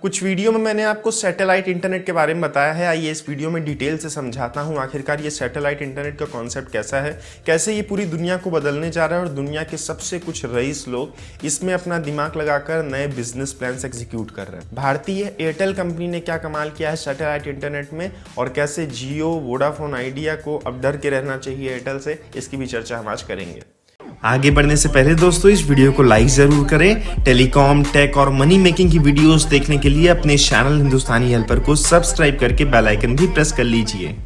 कुछ वीडियो में मैंने आपको सैटेलाइट इंटरनेट के बारे में बताया है। आइए इस वीडियो में डिटेल से समझाता हूं आखिरकार ये सैटेलाइट इंटरनेट का कॉन्सेप्ट कैसा है, कैसे ये पूरी दुनिया को बदलने जा रहा है और दुनिया के सबसे कुछ रईस लोग इसमें अपना दिमाग लगाकर नए बिजनेस प्लान्स एग्जीक्यूट कर रहे हैं। भारतीय एयरटेल कंपनी ने क्या कमाल किया है सैटेलाइट इंटरनेट में और कैसे जियो, वोडाफोन आइडिया को अब डर के रहना चाहिए एयरटेल से, इसकी भी चर्चा हम आज करेंगे। आगे बढ़ने से पहले दोस्तों इस वीडियो को लाइक जरूर करें। टेलीकॉम, टेक और मनी मेकिंग की वीडियोस देखने के लिए अपने चैनल हिंदुस्तानी हेल्पर को सब्सक्राइब करके बेल आइकन भी प्रेस कर लीजिए।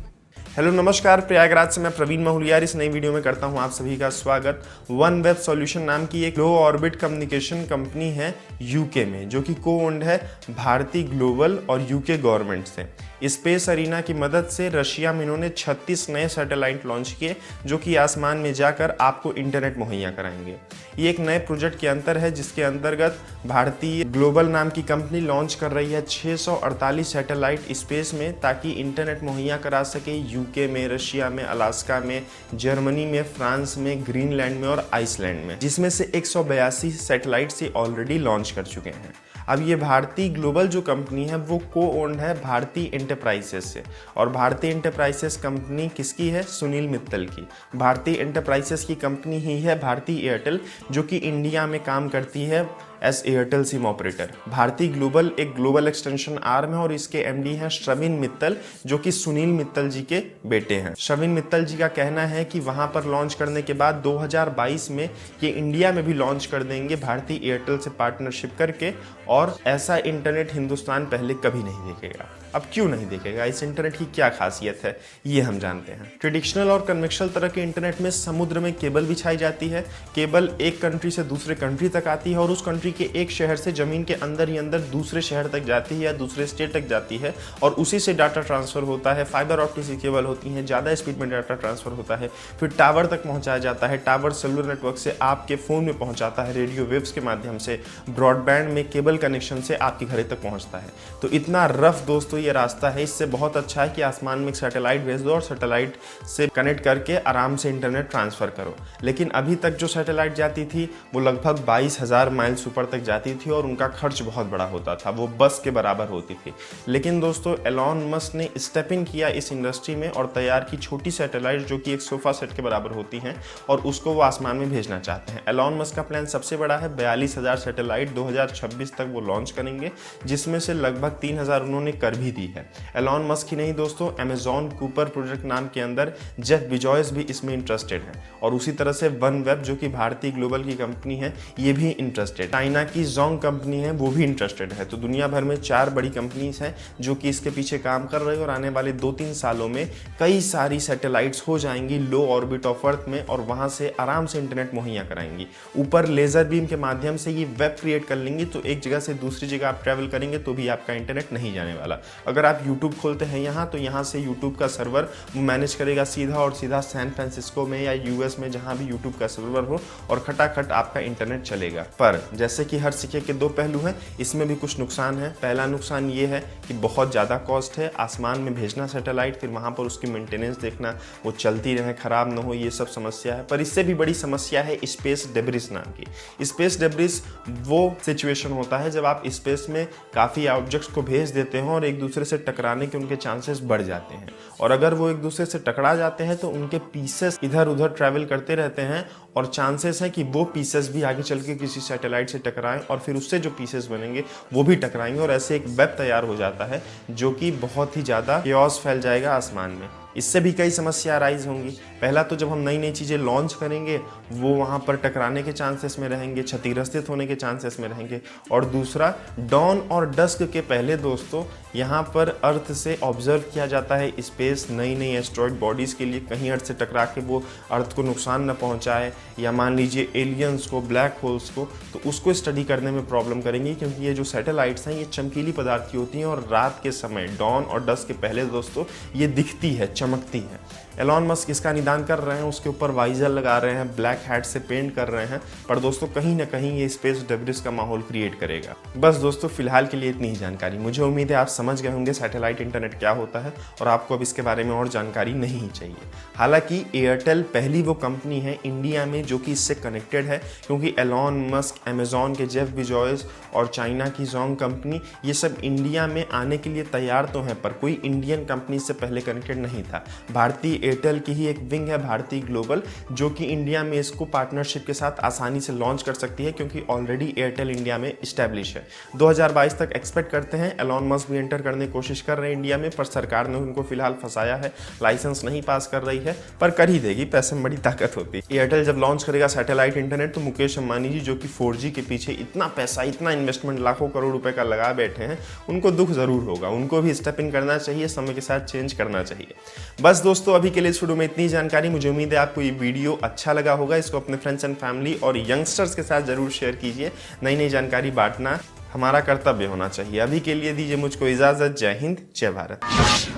हेलो नमस्कार, प्रयागराज से मैं प्रवीण माहुलियार इस नई वीडियो में करता हूं आप सभी का स्वागत। वन वेब सॉल्यूशन नाम की एक लो ऑर्बिट कम्युनिकेशन कंपनी है यूके में, जो कि को ओन्ड है भारती ग्लोबल और यूके गवर्नमेंट से। स्पेस अरीना की मदद से रशिया में इन्होंने 36 नए सैटेलाइट लॉन्च किए जो कि आसमान में जाकर आपको इंटरनेट मुहैया कराएंगे। ये एक नए प्रोजेक्ट के अंतर है जिसके अंतर्गत भारतीय ग्लोबल नाम की कंपनी लॉन्च कर रही है 648 सैटेलाइट स्पेस में, ताकि इंटरनेट मुहैया करा सके यूके में, रशिया में, अलास्का में, जर्मनी में, फ्रांस में, ग्रीनलैंड में और आइसलैंड में, जिसमें से 182 सैटेलाइट से ऑलरेडी लॉन्च कर चुके हैं। अब ये भारती ग्लोबल जो कंपनी है वो को ओन्ड है भारती एंटरप्राइजेस से, और भारती एंटरप्राइजेस कंपनी किसकी है? सुनील मित्तल की। भारती एंटरप्राइजेस की कंपनी ही है भारती एयरटेल, जो कि इंडिया में काम करती है as Airtel SIM operator. Bharti global एक ग्लोबल एक्सटेंशन आर्म है और इसके एमडी हैं श्रविन मित्तल, जो कि सुनील मित्तल जी के बेटे हैं। श्रविन मित्तल जी का कहना है कि वहां पर लॉन्च करने के बाद 2022 में ये इंडिया में भी लॉन्च कर देंगे भारती एयरटेल से पार्टनरशिप करके, और ऐसा इंटरनेट हिंदुस्तान पहले कभी नहीं देखेगा। अब क्यों नहीं देखेगा? इस इंटरनेट की क्या खासियत है ये हम जानते हैं। ट्रेडिशनल और कन्वेंशनल तरह के इंटरनेट में समुद्र में केबल बिछाई जाती है। केबल एक कंट्री से दूसरे कंट्री तक आती है और उस कंट्री के एक शहर से जमीन के अंदर ही अंदर दूसरे शहर तक जाती है या दूसरे स्टेट तक जाती है, और उसी से डाटा ट्रांसफर होता है। फाइबर ऑप्टिक केबल होती हैं, ज़्यादा स्पीड में डाटा ट्रांसफर होता है, फिर टावर तक पहुंचाया जाता है। टावर सेलुलर नेटवर्क से आपके फ़ोन में पहुंचाता है, रेडियो वेव्स के माध्यम से, ब्रॉडबैंड में केबल कनेक्शन से आपके घर तक पहुंचता है। तो इतना रफ दोस्तों ये रास्ता है। इससे बहुत अच्छा है कि आसमान में एक सैटेलाइट भेज दो और सैटेलाइट से कनेक्ट करके आराम से इंटरनेट ट्रांसफ़र करो। लेकिन अभी तक जो सैटेलाइट जाती थी वो लगभग 22,000 माइल्स ऊपर तक जाती थी और उनका खर्च बहुत बड़ा होता था, वो बस के बराबर होती थी। लेकिन दोस्तों एलॉन मस्क ने स्टेप इन किया इस इंडस्ट्री में और तैयार की छोटी सैटेलाइट जो कि एक सोफा सेट के बराबर होती हैं, और उसको वो आसमान में भेजना चाहते हैं। एलॉन मस्क का प्लान सबसे बड़ा है, 42,000 सैटेलाइट 2026 तक वो लॉन्च करेंगे, जिसमें से लगभग 3,000 उन्होंने कर भी दी है। एलॉन मस्क ही नहीं दोस्तों, अमेजॉन कूपर प्रोजेक्ट नाम के अंदर जेफ बेजोस भी इसमें इंटरेस्टेड है, और उसी तरह से वन वेब जो कि भारतीय ग्लोबल की कंपनी है ये भी इंटरेस्टेड। चाइना की जोंग कंपनी है वो भी इंटरेस्टेड है। तो दुनिया भर में 4 बड़ी कंपनीज हैं जो कि इसके पीछे काम कर रही है, और आने वाले 2-3 सालों में कई सारी सैटेलाइट्स हो जाएंगी लो ऑर्बिट ऑफ अर्थ में, और वहां से आराम से इंटरनेट मुहैया कराएंगी। ऊपर लेजर बीम के माध्यम से ये वेब क्रिएट कर लेंगी, तो एक जगह से दूसरी जगह आप ट्रैवल करेंगे तो भी आपका इंटरनेट नहीं जाने वाला। अगर आप यूट्यूब खोलते हैं यहाँ, तो यहाँ से यूट्यूब का सर्वर मैनेज करेगा सीधा और सीधा सैन फ्रांसिस्को में या यूएस में, जहाँ भी यूट्यूब का सर्वर हो, और खटाखट आपका इंटरनेट चलेगा। पर जैसे कि हर सिक्के के 2 पहलू हैं, इसमें भी कुछ नुकसान है। पहला नुकसान ये है कि बहुत ज़्यादा कॉस्ट है। आसमान में भेजना सैटेलाइट, फिर वहाँ पर उसकी मेंटेनेंस देखना, वो चलती रहे, खराब ना हो, ये सब समस्या है। पर इससे भी बड़ी समस्या है स्पेस डेब्रिस नाम की। स्पेस डेब्रिस वो सिचुएशन होता है जब आप स्पेस में काफ़ी ऑब्जेक्ट्स को भेज देते हो और एक दूसरे से टकराने के उनके चांसेस बढ़ जाते हैं, और अगर वो एक दूसरे से टकरा जाते हैं तो उनके पीसेस इधर उधर ट्रैवल करते रहते हैं, और चांसेस है कि वो पीसेस भी आगे चल के किसी सैटेलाइट से टकराएं, और फिर उससे जो पीसेस बनेंगे वो भी टकराएंगे, और ऐसे एक वेब तैयार हो जाता है जो कि बहुत ही ज़्यादा केओस फैल जाएगा आसमान में। इससे भी कई समस्या राइज होंगी। पहला तो जब हम नई नई चीज़ें लॉन्च करेंगे वो वहाँ पर टकराने के चांसेस में रहेंगे, क्षतिग्रस्तित होने के चांसेस में रहेंगे, और दूसरा डॉन और डस्क के पहले दोस्तों यहाँ पर अर्थ से ऑब्जर्व किया जाता है स्पेस, नई नई एस्ट्रॉइड बॉडीज़ के लिए, कहीं अर्थ से टकरा के वो अर्थ को नुकसान न पहुँचाए, या मान लीजिए एलियंस को, ब्लैक होल्स को, तो उसको स्टडी करने में प्रॉब्लम करेंगी, क्योंकि ये जो सैटेलाइट्स हैं ये चमकीली पदार्थ की होती हैं और रात के समय डॉन और डस्क के पहले दोस्तों ये दिखती है, चमकती है। एलॉन मस्क इसका निदान कर रहे हैं, उसके ऊपर वाइजर लगा रहे हैं, ब्लैक हैट से पेंट कर रहे हैं, पर दोस्तों कहीं ना कहीं ये स्पेस डेब्रिस का माहौल क्रिएट करेगा। बस दोस्तों फिलहाल के लिए इतनी ही जानकारी। मुझे उम्मीद है आप समझ गए होंगे सैटेलाइट इंटरनेट क्या होता है और आपको अब इसके बारे में और जानकारी नहीं चाहिए। हालांकि एयरटेल पहली वो कंपनी है इंडिया में जो कि इससे कनेक्टेड है, क्योंकि एलॉन मस्क, अमेजॉन के जेफ बेजोस और चाइना की जोंग कंपनी, ये सब इंडिया में आने के लिए तैयार तो हैं, पर कोई इंडियन कंपनी से पहले कनेक्टेड नहीं था। भारतीय एयरटेल की ही एक विंग है भारतीय ग्लोबल, जो कि इंडिया में इसको पार्टनरशिप के साथ आसानी से लॉन्च कर सकती है, क्योंकि ऑलरेडी एयरटेल इंडिया में इस्टेब्लिश है। 2022 तक एक्सपेक्ट करते हैं। एलॉन मस्क भी एंटर करने की कोशिश कर रहे हैं इंडिया में, पर सरकार ने उनको फिलहाल फंसाया है, लाइसेंस नहीं पास कर रही है, पर कर ही देगी, पैसे में बड़ी ताकत होती है। एयरटेल जब लॉन्च करेगा सैटेलाइट इंटरनेट तो मुकेश अंबानी जी, जो कि 4G के पीछे इतना पैसा, इतना इन्वेस्टमेंट लाखों करोड़ रुपए का लगा बैठे हैं, उनको दुख जरूर होगा। उनको भी स्टेप इन करना चाहिए, समय के साथ चेंज करना चाहिए। बस दोस्तों अभी के लिए इस वीडियो में इतनी जानकारी। मुझे उम्मीद है आपको ये वीडियो अच्छा लगा होगा। इसको अपने फ्रेंड्स एंड फैमिली और यंगस्टर्स के साथ जरूर शेयर कीजिए। नई नई जानकारी बांटना हमारा कर्तव्य होना चाहिए। अभी के लिए दीजिए मुझको इजाजत। जय हिंद, जय भारत।